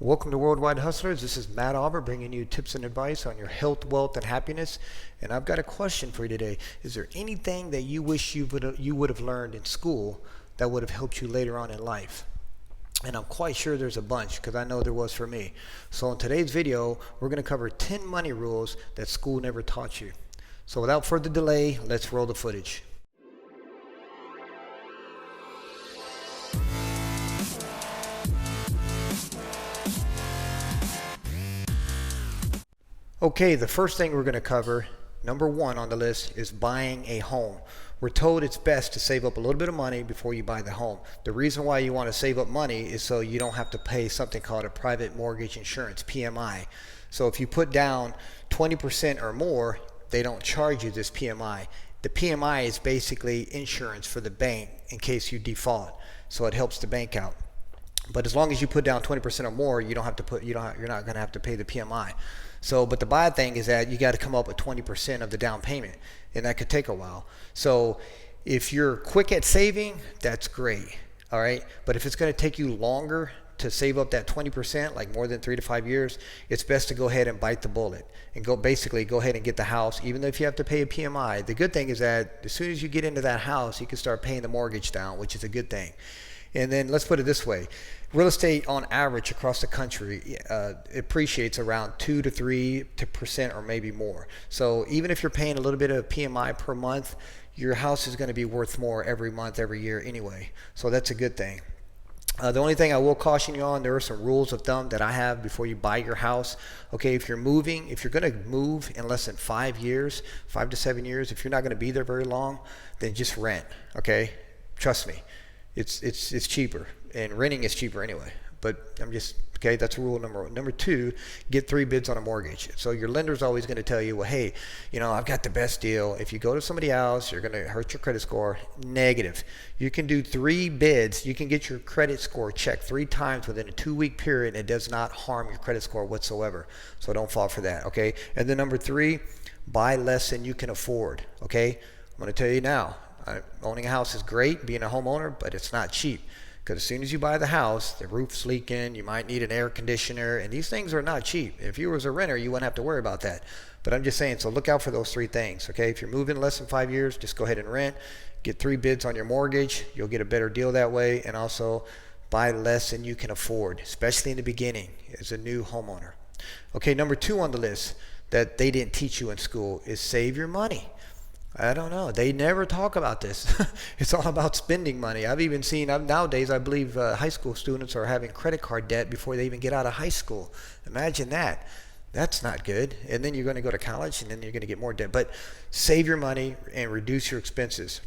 Welcome to Worldwide Hustlers. This is Matt Auber bringing you tips and advice on your health, wealth, and happiness. And I've got a question for you today. Is there anything that you wish you would have learned in school that would have helped you later on in life? And I'm quite sure there's a bunch because I know there was for me. So in today's video, we're going to cover 10 money rules that school never taught you. So without further delay, let's roll the footage. Okay, the first thing we're going to cover, number one on the list, is buying a home. We're told it's best to save up a little bit of money before you buy the home. The reason why you want to save up money is so you don't have to pay something called a private mortgage insurance, PMI. So if you put down 20% or more, they don't charge you this PMI. The PMI is basically insurance for the bank in case you default. So it helps the bank out. But as long as you put down 20% or more, you're not going to have to pay the PMI. So, but the bad thing is that you got to come up with 20% of the down payment, and that could take a while. So if you're quick at saving, that's great, all right? But if it's going to take you longer to save up that 20%, like more than 3 to 5 years, it's best to go ahead and bite the bullet and go ahead and get the house, even if you have to pay a PMI. The good thing is that as soon as you get into that house, you can start paying the mortgage down, which is a good thing. And then let's put it this way. Real estate on average across the country appreciates around 2 to 3% or maybe more. So even if you're paying a little bit of PMI per month, your house is going to be worth more every month, every year anyway. So that's a good thing. The only thing I will caution you on, there are some rules of thumb that I have before you buy your house. Okay, if you're going to move in less than 5 years, 5 to 7 years, if you're not going to be there very long, then just rent, okay? Trust me. It's cheaper, and renting is cheaper anyway. But okay, that's rule number one. Number two, get 3 bids on a mortgage. So your lender's always going to tell you, well, hey, I've got the best deal. If you go to somebody else, you're going to hurt your credit score. Negative. You can do 3 bids. You can get your credit score checked 3 times within a 2-week period. And it does not harm your credit score whatsoever. So don't fall for that, okay? And then number 3, buy less than you can afford, okay? I'm going to tell you now. Owning a house is great, being a homeowner, but it's not cheap. Because as soon as you buy the house, the roof's leaking, you might need an air conditioner, and these things are not cheap. If you was a renter, you wouldn't have to worry about that. But I'm just saying, so look out for those 3 things, okay? If you're moving less than 5 years, just go ahead and rent. Get 3 bids on your mortgage. You'll get a better deal that way. And also, buy less than you can afford, especially in the beginning as a new homeowner. Okay, number 2 on the list that they didn't teach you in school is save your money. I don't know. They never talk about this. It's all about spending money. I've even seen nowadays, I believe high school students are having credit card debt before they even get out of high school. Imagine that. That's not good. And then you're going to go to college and then you're going to get more debt. But save your money and reduce your expenses.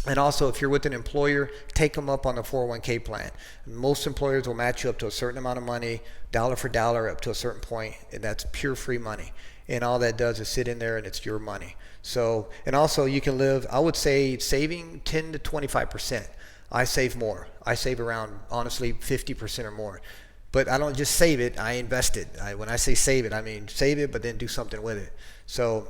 And also, if you're with an employer, take them up on the 401k plan. Most employers will match you up to a certain amount of money, dollar for dollar, up to a certain point, and that's pure free money. And all that does is sit in there and it's your money. So, and also you can live, I would say saving 10 to 25%. I save more. I save around, honestly, 50% or more. But I don't just save it, I invest it. When I say save it, I mean save it, but then do something with it. So,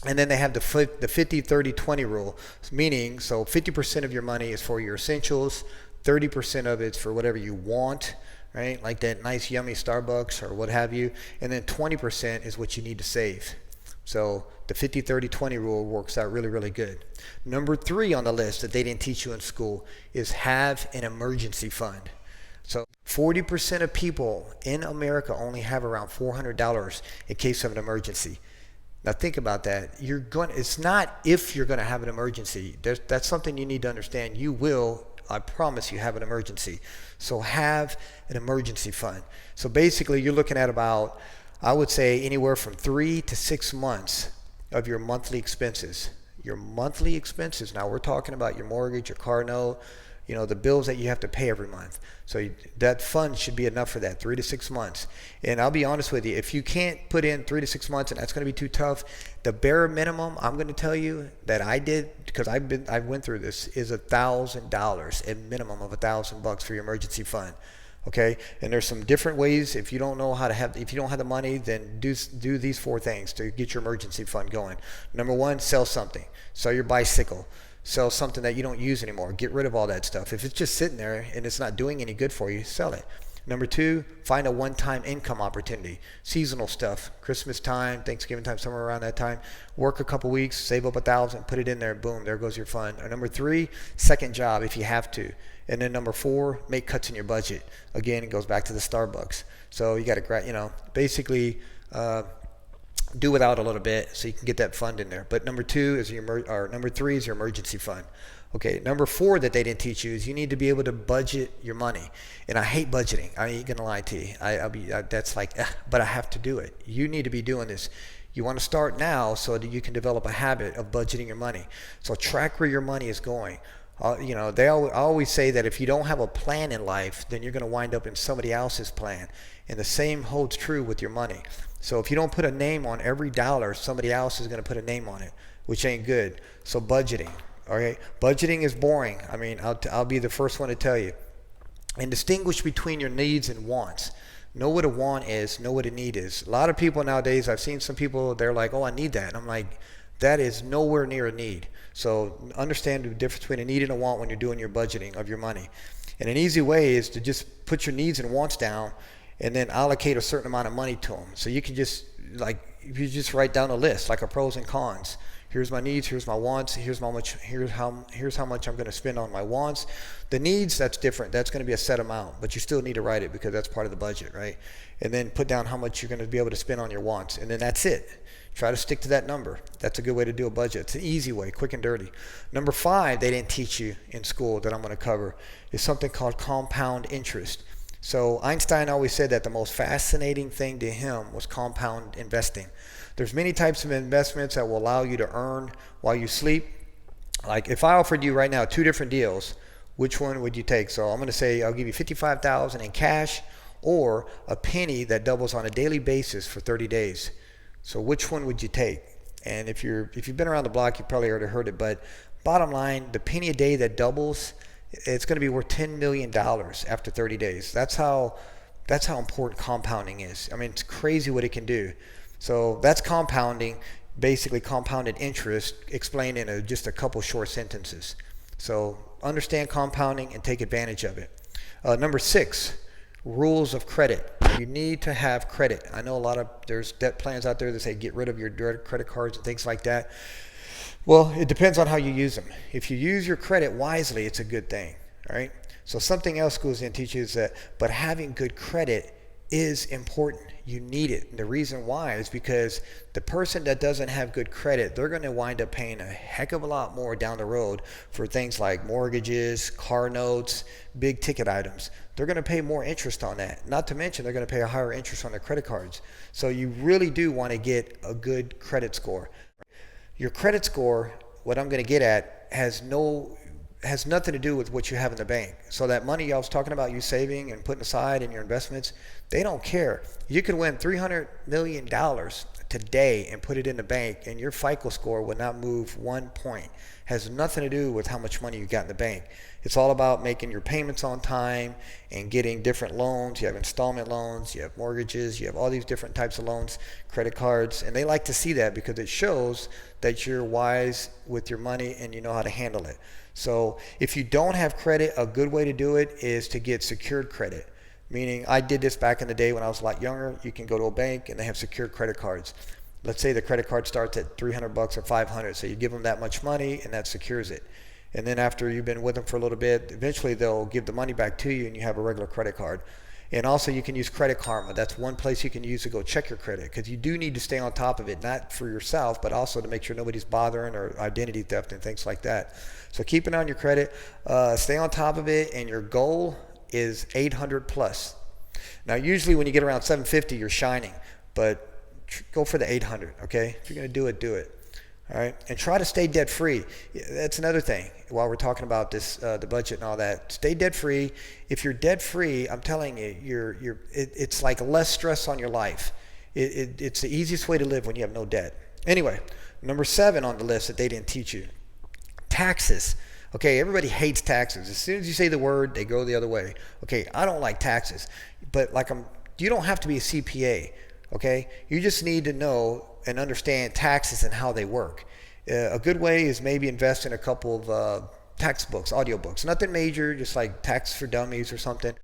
and then they have the 50-30-20 rule, meaning, so 50% of your money is for your essentials, 30% of it's for whatever you want, right? Like that nice, yummy Starbucks or what have you. And then 20% is what you need to save. So the 50-30-20 rule works out really, really good. Number 3 on the list that they didn't teach you in school is have an emergency fund. So 40% of people in America only have around $400 in case of an emergency. Now think about that. It's not if you're going to have an emergency. That's something you need to understand. You will, I promise you, have an emergency. So have an emergency fund. So basically you're looking at about, I would say, anywhere from 3 to 6 months of your monthly expenses. Your monthly expenses. Now we're talking about your mortgage, your car note, the bills that you have to pay every month. So that fund should be enough for that, 3 to 6 months. And I'll be honest with you, if you can't put in 3 to 6 months and that's going to be too tough, the bare minimum I'm going to tell you that I did, because I went through this, is $1,000, a minimum of $1,000 for your emergency fund. Okay, and there's some different ways. If you don't have the money, then do these 4 things to get your emergency fund going. Number 1, sell something. Sell your bicycle. Sell something that you don't use anymore. Get rid of all that stuff. If it's just sitting there and it's not doing any good for you, sell it. Number 2, find a one-time income opportunity. Seasonal stuff, Christmas time, Thanksgiving time, somewhere around that time. Work a couple weeks, save up $1,000, put it in there, boom, there goes your fund. Or number 3, second job if you have to. And then number 4, make cuts in your budget. Again, it goes back to the Starbucks. So you got to, basically do without a little bit so you can get that fund in there. But number 3 is your emergency fund. Okay, number 4 that they didn't teach you is you need to be able to budget your money. And I hate budgeting. I ain't gonna lie to you. That's like, but I have to do it. You need to be doing this. You want to start now so that you can develop a habit of budgeting your money. So track where your money is going. I always say that if you don't have a plan in life, then you're going to wind up in somebody else's plan. And the same holds true with your money. So if you don't put a name on every dollar, somebody else is going to put a name on it, which ain't good. So budgeting, okay? Budgeting is boring. I mean, I'll be the first one to tell you. And distinguish between your needs and wants. Know what a want is, know what a need is. A lot of people nowadays, I've seen some people, they're like, oh, I need that. And I'm like, that is nowhere near a need. So understand the difference between a need and a want when you're doing your budgeting of your money. And an easy way is to just put your needs and wants down and then allocate a certain amount of money to them. So you can just, if you just write down a list, like a pros and cons. Here's my needs, here's my wants, here's how much I'm going to spend on my wants. The needs, that's different. That's going to be a set amount, but you still need to write it because that's part of the budget, right? And then put down how much you're going to be able to spend on your wants, and then that's it. Try to stick to that number. That's a good way to do a budget. It's an easy way, quick and dirty. Number 5, they didn't teach you in school that I'm going to cover, is something called compound interest. So Einstein always said that the most fascinating thing to him was compound investing. There's many types of investments that will allow you to earn while you sleep. Like if I offered you right now 2 different deals, which one would you take? So I'm going to say I'll give you $55,000 in cash or a penny that doubles on a daily basis for 30 days. So which one would you take? And if you've been around the block, you probably already heard it, but bottom line, the penny a day that doubles, it's going to be worth $10 million after 30 days. That's how important compounding is. I mean, it's crazy what it can do. So that's compounding, basically compounded interest, explained in just a couple short sentences. So understand compounding and take advantage of it. Number 6, rules of credit. You need to have credit. I know there's debt plans out there that say get rid of your credit cards and things like that. Well, it depends on how you use them. If you use your credit wisely, it's a good thing, all right? So something else goes in and teaches that, but having good credit is important. You need it. And the reason why is because the person that doesn't have good credit, they're going to wind up paying a heck of a lot more down the road for things like mortgages, car notes, big ticket items. They're going to pay more interest on that. Not to mention they're going to pay a higher interest on their credit cards. So you really do want to get a good credit score. Your credit score, what I'm going to get at, has nothing to do with what you have in the bank. So that money I was talking about you saving and putting aside in your investments, they don't care. You could win $300 million today and put it in the bank and your FICO score will not move 1 point. Has nothing to do with how much money you got in the bank. It's all about making your payments on time and getting different loans. You have installment loans, you have mortgages, you have all these different types of loans, credit cards, and they like to see that because it shows that you're wise with your money and you know how to handle it. So if you don't have credit, a good way to do it is to get secured credit. Meaning, I did this back in the day when I was a lot younger. You can go to a bank and they have secured credit cards. Let's say the credit card starts at $300 or $500. So you give them that much money and that secures it. And then after you've been with them for a little bit, eventually they'll give the money back to you and you have a regular credit card. And also you can use Credit Karma. That's one place you can use to go check your credit because you do need to stay on top of it, not for yourself, but also to make sure nobody's bothering or identity theft and things like that. So keep an eye on your credit, stay on top of it, and your goal is 800 plus. Now usually when you get around 750 you're shining, but go for the 800, okay? If you're going to do it, do it. All right, and try to stay debt free. That's another thing. While we're talking about this, the budget and all that, stay debt free. If you're debt free, I'm telling you, it's like less stress on your life. It's the easiest way to live when you have no debt. Anyway, number 7 on the list that they didn't teach you: taxes. Okay, everybody hates taxes. As soon as you say the word, they go the other way. Okay, I don't like taxes, but you don't have to be a CPA. Okay, you just need to know and understand taxes and how they work. A good way is maybe invest in a couple of tax books, audio books. Nothing major, just like Tax for Dummies or something.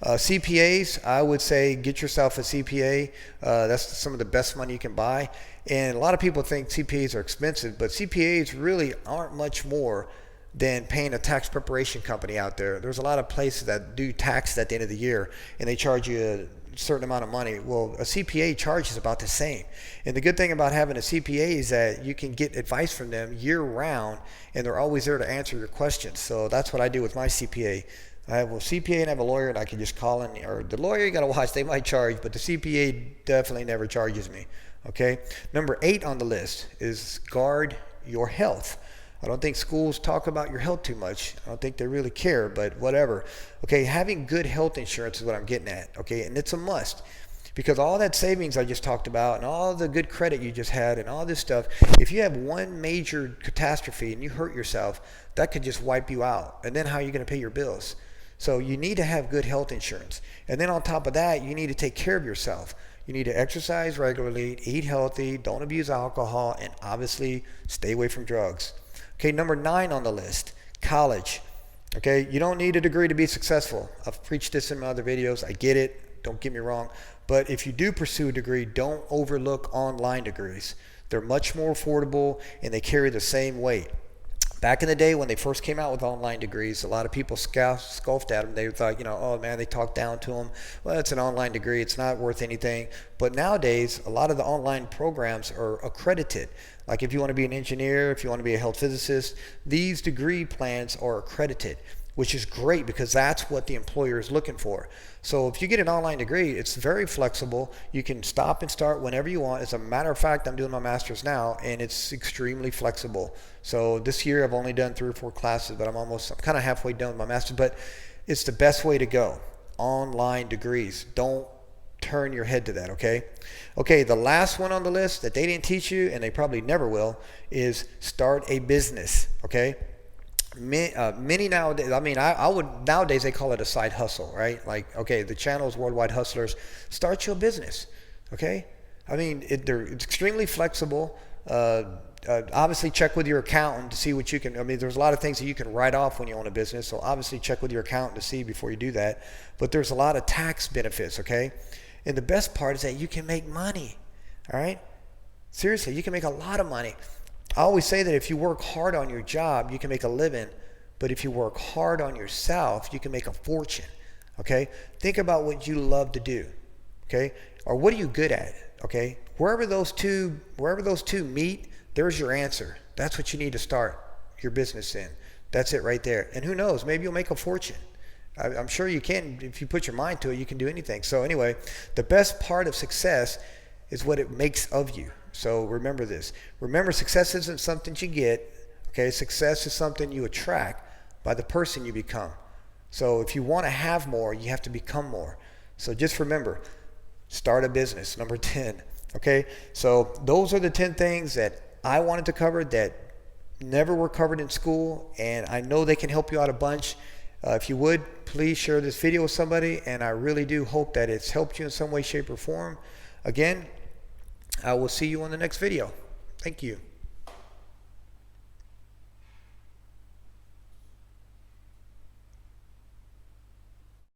CPAs, I would say get yourself a CPA. That's some of the best money you can buy. And a lot of people think CPAs are expensive, but CPAs really aren't much more than paying a tax preparation company out there. There's a lot of places that do taxes at the end of the year, and they charge you a certain amount of money. Well, a CPA charges about the same. And the good thing about having a CPA is that you can get advice from them year round, and they're always there to answer your questions. So that's what I do with my CPA. I have a CPA and I have a lawyer, and I can just call in, or the lawyer you got to watch, they might charge, but the CPA definitely never charges me. Okay. Number 8 on the list is guard your health. I don't think schools talk about your health too much. I don't think they really care, but whatever. Okay, having good health insurance is what I'm getting at. Okay, and it's a must, because all that savings I just talked about and all the good credit you just had and all this stuff, if you have one major catastrophe and you hurt yourself, that could just wipe you out. And then how are you going to pay your bills? So you need to have good health insurance. And then on top of that, you need to take care of yourself. You need to exercise regularly, eat healthy, don't abuse alcohol, and obviously stay away from drugs. Okay, number 9 on the list, college. Okay, you don't need a degree to be successful. I've preached this in my other videos. I get it. Don't get me wrong. But if you do pursue a degree, don't overlook online degrees. They're much more affordable and they carry the same weight. Back in the day when they first came out with online degrees, a lot of people scoffed at them. They thought, oh man, they talked down to them. Well, it's an online degree. It's not worth anything. But nowadays, a lot of the online programs are accredited. Like if you want to be an engineer, if you want to be a health physicist, these degree plans are accredited, which is great because that's what the employer is looking for. So if you get an online degree, it's very flexible. You can stop and start whenever you want. As a matter of fact, I'm doing my master's now, and it's extremely flexible. So this year I've only done 3 or 4 classes, but I'm kind of halfway done with my master's. But it's the best way to go. Online degrees. Don't turn your head to that, okay? Okay, the last one on the list that they didn't teach you, and they probably never will, is start a business, okay? Many nowadays, I would, nowadays they call it a side hustle, right? Like, okay, the channel is Worldwide Hustlers. Start your business, okay? It's extremely flexible. Obviously check with your accountant to see what you can, there's a lot of things that you can write off when you own a business. So obviously check with your accountant to see before you do that. But there's a lot of tax benefits, okay? And the best part is that you can make money, all right? Seriously, you can make a lot of money. I always say that if you work hard on your job, you can make a living. But if you work hard on yourself, you can make a fortune, okay? Think about what you love to do, okay? Or what are you good at, okay? Wherever those two meet, there's your answer. That's what you need to start your business in. That's it right there. And who knows, maybe you'll make a fortune. I'm sure you can. If you put your mind to it, you can do anything. So anyway, the best part of success is what it makes of you. So remember this. Remember, success isn't something you get, okay? Success is something you attract by the person you become. So if you want to have more, you have to become more. So just remember, start a business, number 10, okay? So those are the 10 things that I wanted to cover that never were covered in school, and I know they can help you out a bunch. If you would, please share this video with somebody, and I really do hope that it's helped you in some way, shape, or form. Again, I will see you on the next video. Thank you.